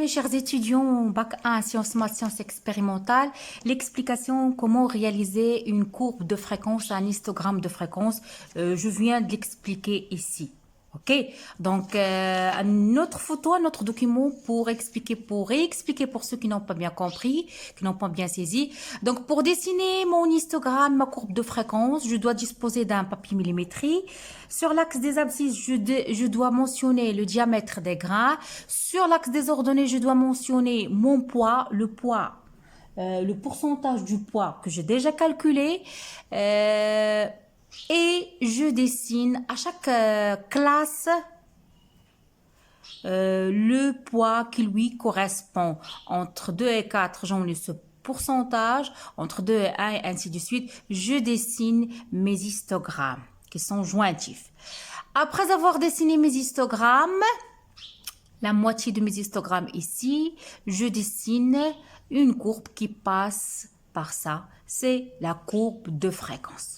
chers étudiants, Bac 1, sciences maths, sciences expérimentales, l'explication comment réaliser une courbe de fréquence, un histogramme de fréquence. Je viens de l'expliquer ici. Ok, donc une autre photo, un autre document pour réexpliquer pour ceux qui n'ont pas bien compris, qui n'ont pas bien saisi. Donc pour dessiner mon histogramme, ma courbe de fréquence, je dois disposer d'un papier millimétrique. Sur l'axe des abscisses, je dois mentionner le diamètre des grains. Sur l'axe des ordonnées, je dois mentionner mon poids, le pourcentage du poids que j'ai déjà calculé. Et je dessine à chaque classe le poids qui lui correspond. Entre 2 et 4, j'en ai ce pourcentage. Entre 2 et 1 et ainsi de suite. Je dessine mes histogrammes qui sont jointifs. Après avoir dessiné mes histogrammes, la moitié de mes histogrammes ici, je dessine une courbe qui passe par ça. C'est la courbe de fréquence.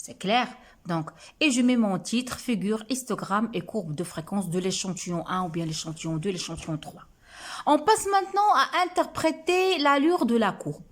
C'est clair? Donc, et je mets mon titre, figure, histogramme et courbe de fréquence de l'échantillon 1 ou bien l'échantillon 2, l'échantillon 3. On passe maintenant à interpréter l'allure de la courbe.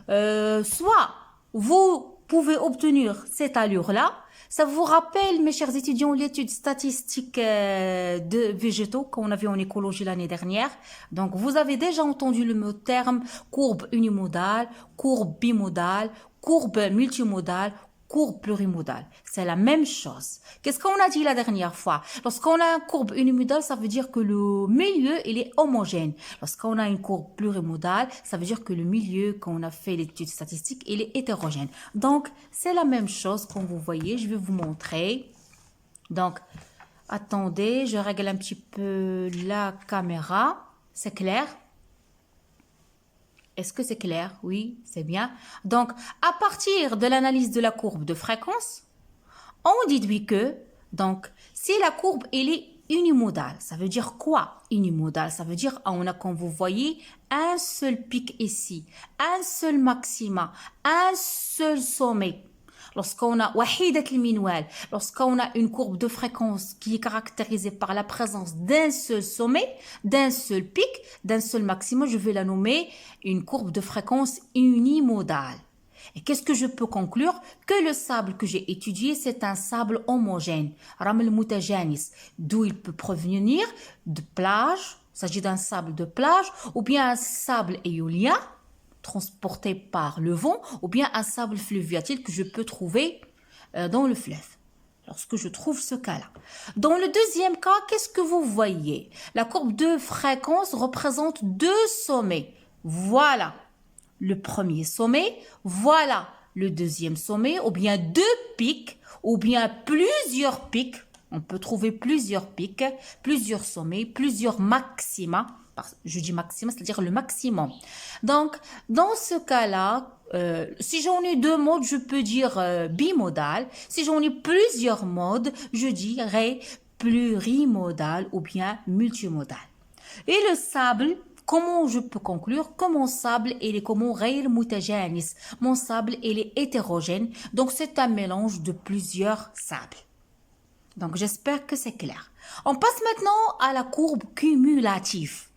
Soit vous pouvez obtenir cette allure-là. Ça vous rappelle, mes chers étudiants, l'étude statistique de végétaux qu'on a vu en écologie l'année dernière. Donc, vous avez déjà entendu le terme courbe unimodale, courbe bimodale, courbe multimodale, courbe plurimodale. C'est la même chose. Qu'est-ce qu'on a dit la dernière fois? Lorsqu'on a une courbe unimodale, ça veut dire que le milieu, il est homogène. Lorsqu'on a une courbe plurimodale, ça veut dire que le milieu, quand on a fait l'étude statistique, il est hétérogène. Donc, c'est la même chose comme vous voyez. Je vais vous montrer. Donc, attendez, je règle un petit peu la caméra. C'est clair? Est-ce que c'est clair? Oui, c'est bien. Donc, à partir de l'analyse de la courbe de fréquence, on déduit que, donc, si la courbe, elle est unimodale, ça veut dire quoi? Unimodale, ça veut dire, on a, comme vous voyez, un seul pic ici, un seul maxima, un seul sommet. Lorsqu'on a lorsqu'on a une courbe de fréquence qui est caractérisée par la présence d'un seul sommet, d'un seul pic, d'un seul maximum, je vais la nommer une courbe de fréquence unimodale. Et qu'est-ce que je peux conclure? Que le sable que j'ai étudié, c'est un sable homogène, ramel mutajanis, d'où il peut provenir de plage, il s'agit d'un sable de plage, ou bien un sable éolien, transporté par le vent, ou bien un sable fluviatile que je peux trouver dans le fleuve, lorsque je trouve ce cas-là. Dans le deuxième cas, qu'est-ce que vous voyez? La courbe de fréquence représente deux sommets. Voilà le premier sommet, voilà le deuxième sommet, ou bien deux pics, ou bien plusieurs pics. On peut trouver plusieurs pics, plusieurs sommets, plusieurs maxima. Je dis maximum, c'est-à-dire le maximum. Donc, dans ce cas-là, si j'en ai deux modes, je peux dire bimodal. Si j'en ai plusieurs modes, je dirais plurimodal ou bien multimodal. Et le sable, comment je peux conclure que mon sable, il est comme غير متجانس. Mon sable, il est hétérogène. Donc, c'est un mélange de plusieurs sables. Donc, j'espère que c'est clair. On passe maintenant à la courbe cumulative.